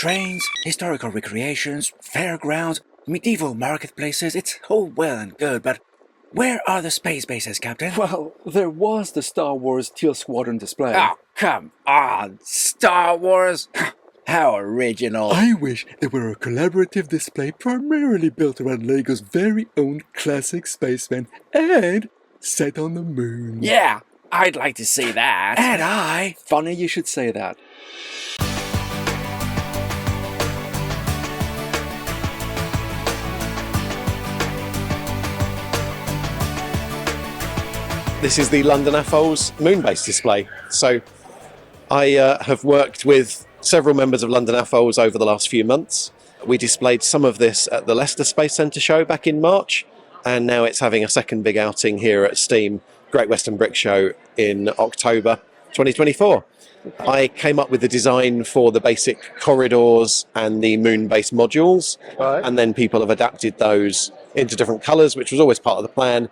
Trains, historical recreations, fairgrounds, medieval marketplaces, it's all well and good, but where are the space bases, Captain? Well, there was the Star Wars Teal Squadron display. Oh, come on! Star Wars? How original! I wish there were a collaborative display primarily built around LEGO's very own classic Spacemen and set on the moon. Yeah, I'd like to see that. And I. Funny you should say that. This is the London AFOL's moon-based display. So I have worked with several members of London AFOLs over the last few months. We displayed some of this at the Leicester Space Centre show back in March, and now it's having a second big outing here at STEAM Great Western Brick Show in October 2024. I came up with the design for the basic corridors and the moon-based modules, and then people have adapted those into different colours, which was always part of the plan.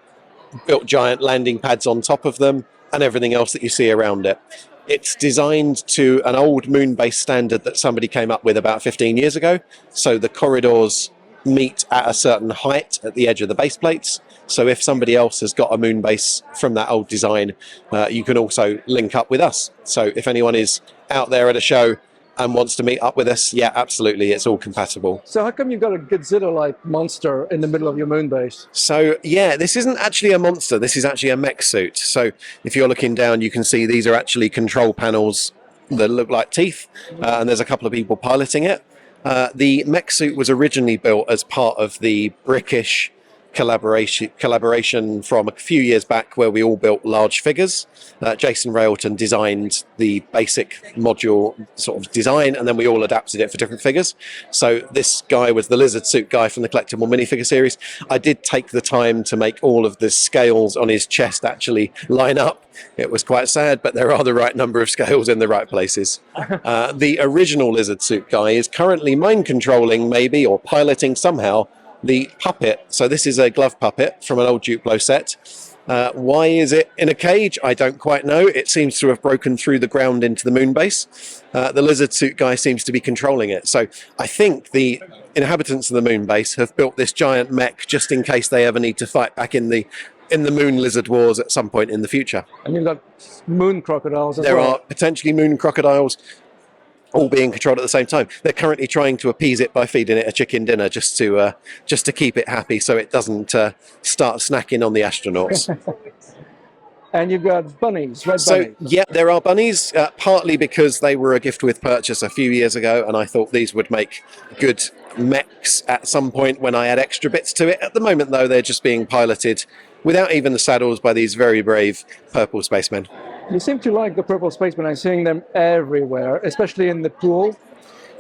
Built giant landing pads on top of them and everything else that you see around it. It's designed to an old moon-based standard that somebody came up with about 15 years ago. So the corridors meet at a certain height at the edge of the base plates. So if somebody else has got a moon base from that old design, you can also link up with us. So if anyone is out there at a show and wants to meet up with us, yeah, absolutely, it's all compatible. So how come you've got a Godzilla-like monster in the middle of your moon base? So yeah, this isn't actually a monster, this is actually a mech suit. So if you're looking down, you can see these are actually control panels that look like teeth, and there's a couple of people piloting it. The mech suit was originally built as part of the Brickish collaboration from a few years back where we all built large figures. Jason Railton designed the basic module sort of design, and then we all adapted it for different figures. So this guy was the lizard suit guy from the collectible minifigure series. I did take the time to make all of the scales on his chest actually line up. It was quite sad, but there are the right number of scales in the right places. The original lizard suit guy is currently mind controlling maybe, or piloting somehow, the puppet. So this is a glove puppet from an old Duplo set. Why is it in a cage? I don't quite know. It seems to have broken through the ground into the moon base. The lizard suit guy seems to be controlling it. So I think the inhabitants of the moon base have built this giant mech just in case they ever need to fight back in the moon lizard wars at some point in the future. And you've got moon crocodiles as well. There are potentially moon crocodiles, all being controlled at the same time. They're currently trying to appease it by feeding it a chicken dinner just to keep it happy so it doesn't start snacking on the astronauts. And you've got bunnies, red bunnies. Yeah, there are bunnies, partly because they were a gift with purchase a few years ago, and I thought these would make good mechs at some point when I add extra bits to it. At the moment, though, they're just being piloted without even the saddles by these very brave purple spacemen. You seem to like the purple spacemen. I'm seeing them everywhere, especially in the pool.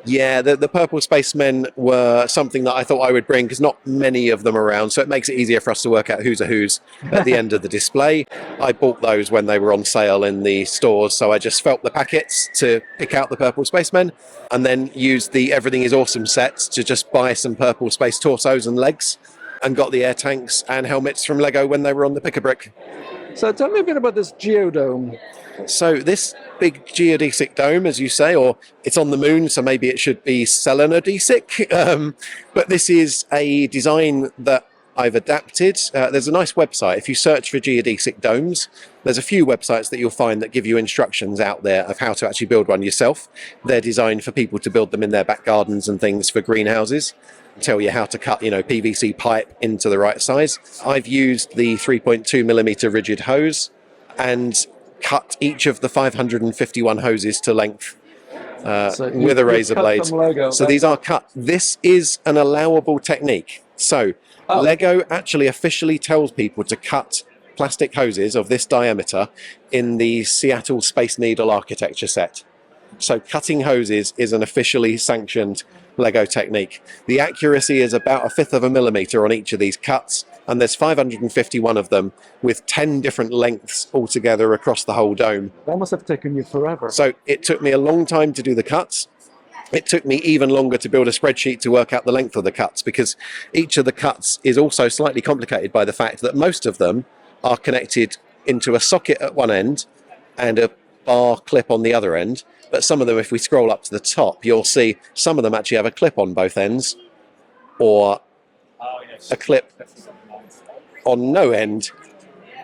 Yeah, the purple spacemen were something that I thought I would bring because not many of them around, so it makes it easier for us to work out who's a who's at the end of the display. I bought those when they were on sale in the stores, so I just felt the packets to pick out the purple spacemen and then used the Everything is Awesome sets to just buy some purple space torsos and legs, and got the air tanks and helmets from Lego when they were on the pick-a-brick. So tell me a bit about this geodome. So this big geodesic dome, as you say, or it's on the moon, so maybe it should be selenodesic. But this is a design that I've adapted. There's a nice website. If you search for geodesic domes, there's a few websites that you'll find that give you instructions out there of how to actually build one yourself. They're designed for people to build them in their back gardens and things for greenhouses. Tell you how to cut, PVC pipe into the right size. I've used the 3.2mm rigid hose and cut each of the 551 hoses to length with a razor blade. So these are cut. This is an allowable technique. So Lego actually officially tells people to cut plastic hoses of this diameter in the Seattle Space Needle architecture set. So cutting hoses is an officially sanctioned Lego technique. The accuracy is about 1/5 of a millimeter on each of these cuts, and there's 551 of them with 10 different lengths altogether across the whole dome. That must have taken you forever. So it took me a long time to do the cuts. It took me even longer to build a spreadsheet to work out the length of the cuts, because each of the cuts is also slightly complicated by the fact that most of them are connected into a socket at one end and a bar clip on the other end, But some of them, if we scroll up to the top, you'll see some of them actually have a clip on both ends, or a clip on no end,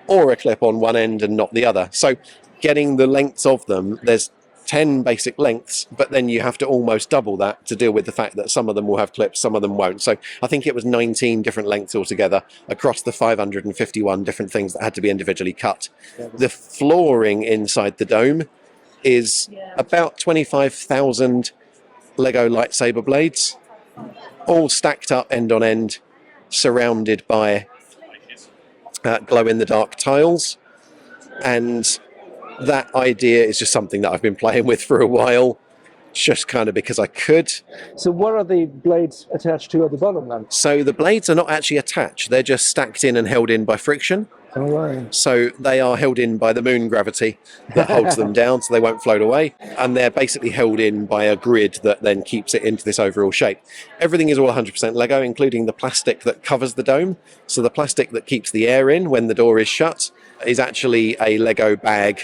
or a clip on one end and not the other. So getting the lengths of them, there's 10 basic lengths, but then you have to almost double that to deal with the fact that some of them will have clips, some of them won't. So I think it was 19 different lengths altogether across the 551 different things that had to be individually cut. The flooring inside the dome is about 25,000 Lego lightsaber blades, all stacked up end on end, surrounded by glow-in-the-dark tiles. And that idea is just something that I've been playing with for a while, just kind of because I could. So what are the blades attached to at the bottom then? So the blades are not actually attached, they're just stacked in and held in by friction. All right. So they are held in by the moon gravity that holds them down so they won't float away. And they're basically held in by a grid that then keeps it into this overall shape. Everything is all 100% Lego, including the plastic that covers the dome. So the plastic that keeps the air in when the door is shut is actually a Lego bag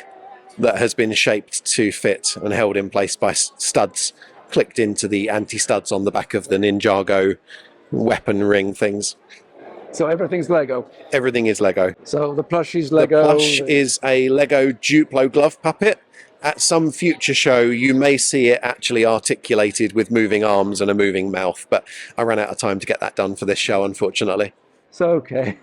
that has been shaped to fit and held in place by studs clicked into the anti-studs on the back of the Ninjago weapon ring things. So everything's Lego. Everything is Lego. So the plushie's Lego. The plush is a Lego Duplo glove puppet. At some future show, you may see it actually articulated with moving arms and a moving mouth, but I ran out of time to get that done for this show, unfortunately. So, okay.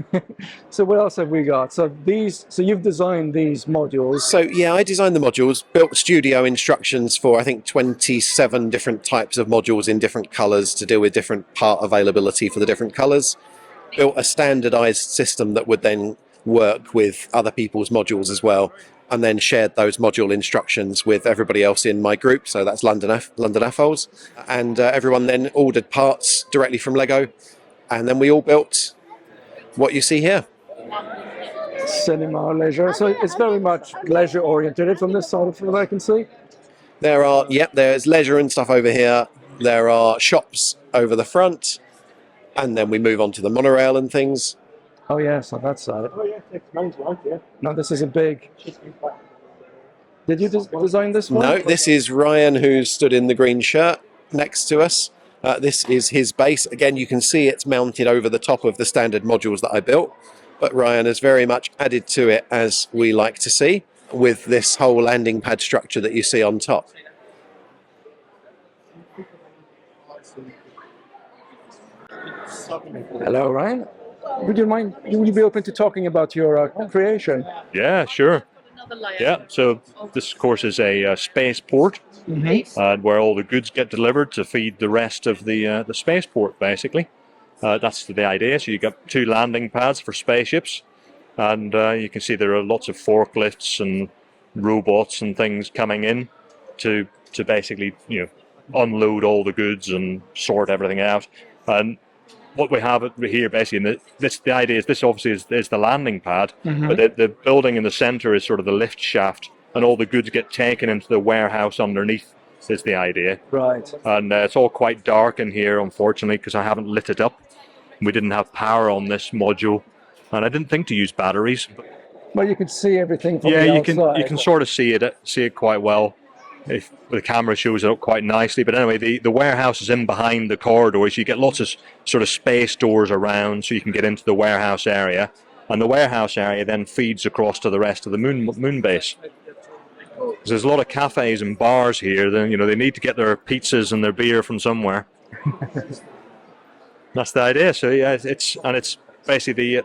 So what else have we got? So you've designed these modules. So yeah, I designed the modules, built studio instructions for I think 27 different types of modules in different colors to deal with different part availability for the different colors. Built a standardized system that would then work with other people's modules as well, and then shared those module instructions with everybody else in my group. So that's London AFOLs, and everyone then ordered parts directly from Lego, and then we all built what you see here. Cinema, leisure. So it's very much leisure oriented from this side of what I can see. There's leisure and stuff over here. There are shops over the front. And then we move on to the monorail and things. Oh yes, on that side. Oh yeah, it's mine's right, yeah. No, this isn't big. Did you design this one? No, this is Ryan, who stood in the green shirt next to us. This is his base. Again, you can see it's mounted over the top of the standard modules that I built. But Ryan has very much added to it, as we like to see, with this whole landing pad structure that you see on top. Hello, Ryan. Would you be open to talking about your creation? Yeah, sure. Yeah, so this, of course, is a spaceport, where all the goods get delivered to feed the rest of the spaceport, basically. That's the idea. So you got 2 landing pads for spaceships, and you can see there are lots of forklifts and robots and things coming in to basically, unload all the goods and sort everything out. And what we have here, basically, and the idea is this obviously is the landing pad, but the building in the center is sort of the lift shaft, and all the goods get taken into the warehouse underneath, is the idea. Right. And it's all quite dark in here, unfortunately, because I haven't lit it up. We didn't have power on this module, and I didn't think to use batteries. Well, you can see everything from the Yeah, outside. you can sort of see it quite well. If the camera shows it up quite nicely. But anyway, the warehouse is in behind the corridors. You get lots of sort of space doors around, so you can get into the warehouse area, and the warehouse area then feeds across to the rest of the moon base. There's a lot of cafes and bars here. Then they need to get their pizzas and their beer from somewhere. That's the idea. So yeah, it's basically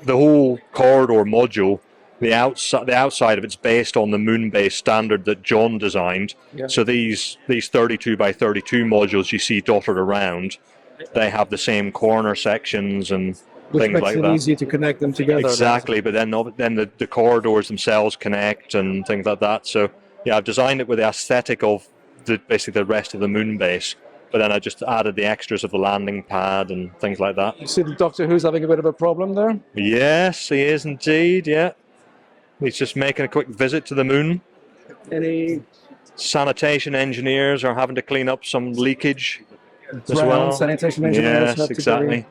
the whole corridor module. The outside of it's based on the moon base standard that John designed. Yeah. So these 32 by 32 modules you see dotted around, they have the same corner sections and Which things makes like it that. easy to connect them together. Exactly, but then the corridors themselves connect and things like that. So yeah, I've designed it with the aesthetic of basically the rest of the moon base, but then I just added the extras of the landing pad and things like that. You see the Doctor Who's having a bit of a problem there? Yes, he is indeed, yeah. He's just making a quick visit to the moon. Any Sanitation engineers are having to clean up some leakage as ground well. sanitation engineers Yes, have to exactly.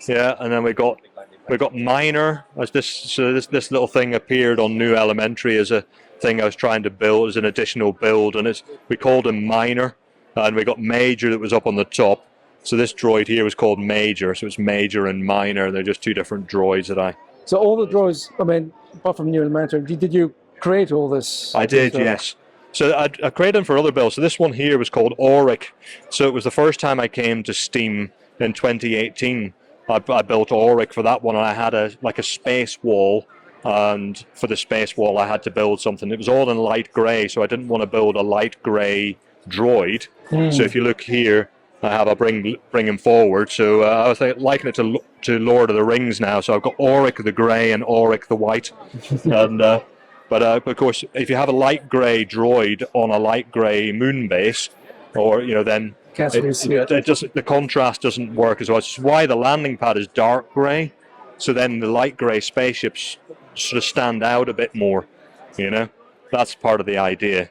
Yeah, and then we got Miner. As this little thing appeared on New Elementary as a thing I was trying to build as an additional build, and we called him Minor, and we got Major that was up on the top. So this droid here was called Major, so it's Major and Minor. They're just two different droids that I... So all the droids, I mean, apart from New Elementary, did you create all this? I did, yes. So I created them for other builds. So this one here was called Auric. So it was the first time I came to Steam in 2018. I built Auric for that one, and I had a space wall. And for the space wall, I had to build something. It was all in light grey, so I didn't want to build a light grey droid. So if you look here, I'll bring him forward. So I was liking it to Lord of the Rings now. So I've got Auric the grey and Auric the white. And but of course, if you have a light grey droid on a light grey moon base, or then the contrast doesn't work as well. It's why the landing pad is dark grey. So then the light grey spaceships sort of stand out a bit more. That's part of the idea.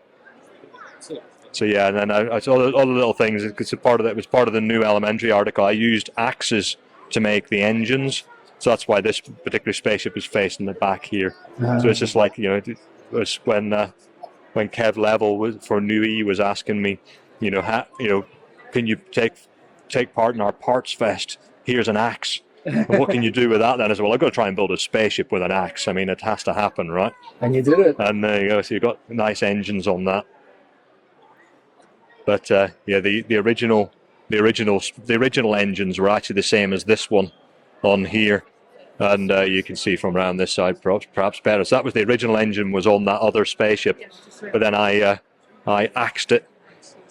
So yeah, and then I saw all the little things. It's part of that. It was part of the New Elementary article. I used axes to make the engines, so that's why this particular spaceship is facing the back here. So it's just like it was when Kev Level for New E was asking me, can you take part in our parts fest? Here's an axe. And what can you do with that then? I said, well, I've got to try and build a spaceship with an axe. I mean, it has to happen, right? And you did it. And there you go. So you've got nice engines on that. But yeah, the original engines were actually the same as this one on here, and you can see from around this side perhaps better. So that was the original engine was on that other spaceship, but then I axed it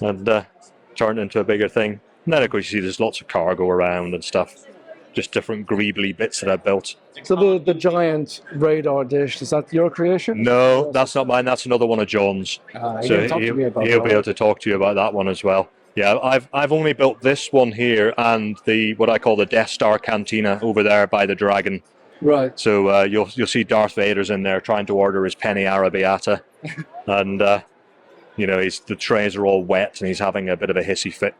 and turned it into a bigger thing. And then of course you see there's lots of cargo around and stuff, just different greebly bits that I built. So the giant radar dish, is that your creation? No, that's not mine. That's another one of John's. So he'll be able to talk to you about that one as well. Yeah, I've only built this one here and what I call the Death Star Cantina over there by the dragon. Right. So you'll see Darth Vader's in there trying to order his penny arrabbiata, and the trays are all wet and he's having a bit of a hissy fit.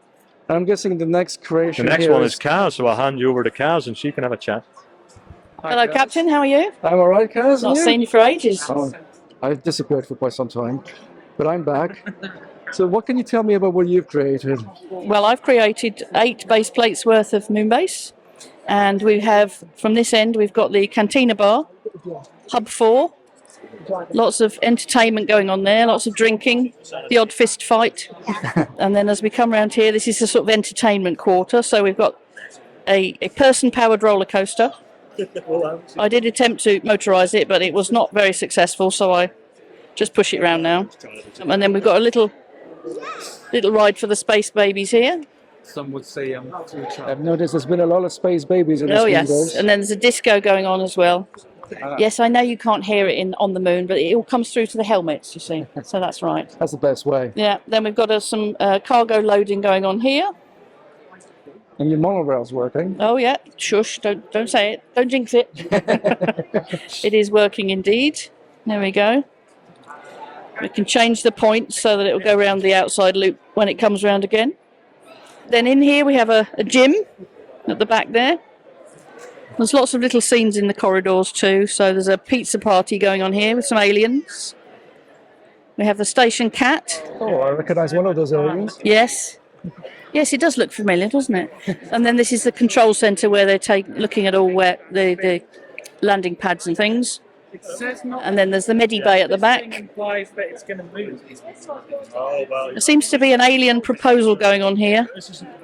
I'm guessing the next creation. The next one is Kaz, so I'll hand you over to Kaz and she can have a chat. Hello, Captain. How are you? I'm all right, Kaz. Not seen you for ages. Oh, I've disappeared for quite some time, but I'm back. So what can you tell me about what you've created? Well, I've created 8 base plates worth of moon base, and we have, from this end, we've got the cantina bar, hub 4, lots of entertainment going on there, lots of drinking, the odd fist fight. And then as we come around here, this is a sort of entertainment quarter. So we've got a person-powered roller coaster. I did attempt to motorise it, but it was not very successful, so I just push it around now. And then we've got a little ride for the space babies here. Some would say I've noticed there's been a lot of space babies in this yes, and then there's a disco going on as well. Yes, I know you can't hear it on the moon, but it all comes through to the helmets, you see. So that's right. That's the best way. Yeah, then we've got some cargo loading going on here. And your monorail's working. Oh yeah, shush, don't say it. Don't jinx it. It is working indeed. There we go. We can change the point so that it will go around the outside loop when it comes round again. Then in here we have a gym at the back there. There's lots of little scenes in the corridors too. So there's a pizza party going on here with some aliens. We have the station cat. Oh, I recognise one of those aliens. Yes. Yes, it does look familiar, doesn't it? And then this is the control centre where they're looking at all the landing pads and things. And then there's the Medi Bay at the back. There seems to be an alien proposal going on here.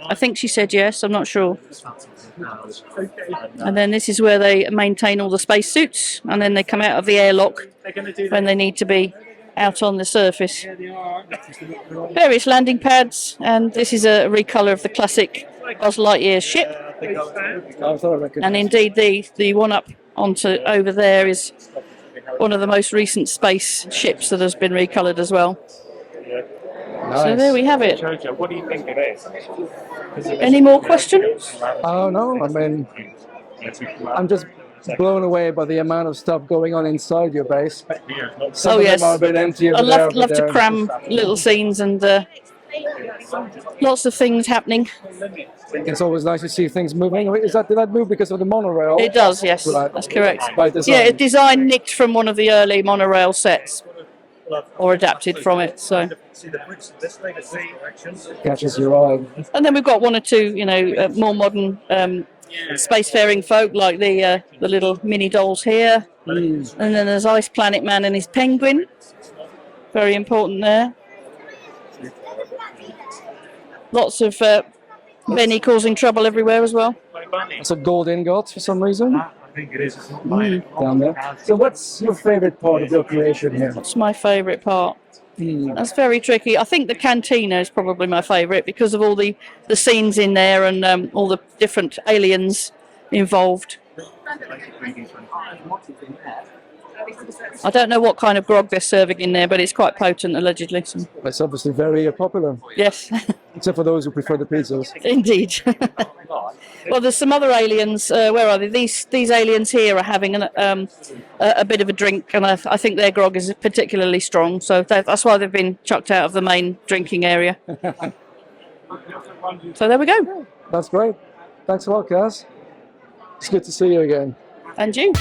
I think she said yes, I'm not sure. And then this is where they maintain all the spacesuits, and then they come out of the airlock when they need to be out on the surface. Various landing pads, and this is a recolour of the classic Buzz Lightyear ship. And indeed the one up onto over there is one of the most recent space ships that has been recoloured as well. Nice. So there we have it. Jojo, what do you think it is? Any more questions? Oh no, I mean, I'm just blown away by the amount of stuff going on inside your base. Some of them are a bit empty. I love to cram little scenes and lots of things happening. It's always nice to see things moving. Did that move because of the monorail? It does, yes. Right. That's correct. By design. Yeah, a design nicked from one of the early monorail sets. or adapted from it. So, Catches your eye. and then we've got one or two, more modern spacefaring folk like the little mini dolls here, and then there's Ice Planet Man and his penguin. Very important there. Lots of Benny causing trouble everywhere as well. It's a gold ingot for some reason. I think it is. Down there. So what's your favourite part of your creation here? What's my favourite part? That's very tricky. I think the cantina is probably my favourite because of all the scenes in there and all the different aliens involved. I don't know what kind of grog they're serving in there, but it's quite potent, allegedly. So. It's obviously very popular. Yes. Except for those who prefer the pizzas. Indeed. Well, there's some other aliens. Where are they? These aliens here are having a bit of a drink, and I think their grog is particularly strong. So that's why they've been chucked out of the main drinking area. So there we go. That's great. Thanks a lot, Kaz. It's good to see you again. And you.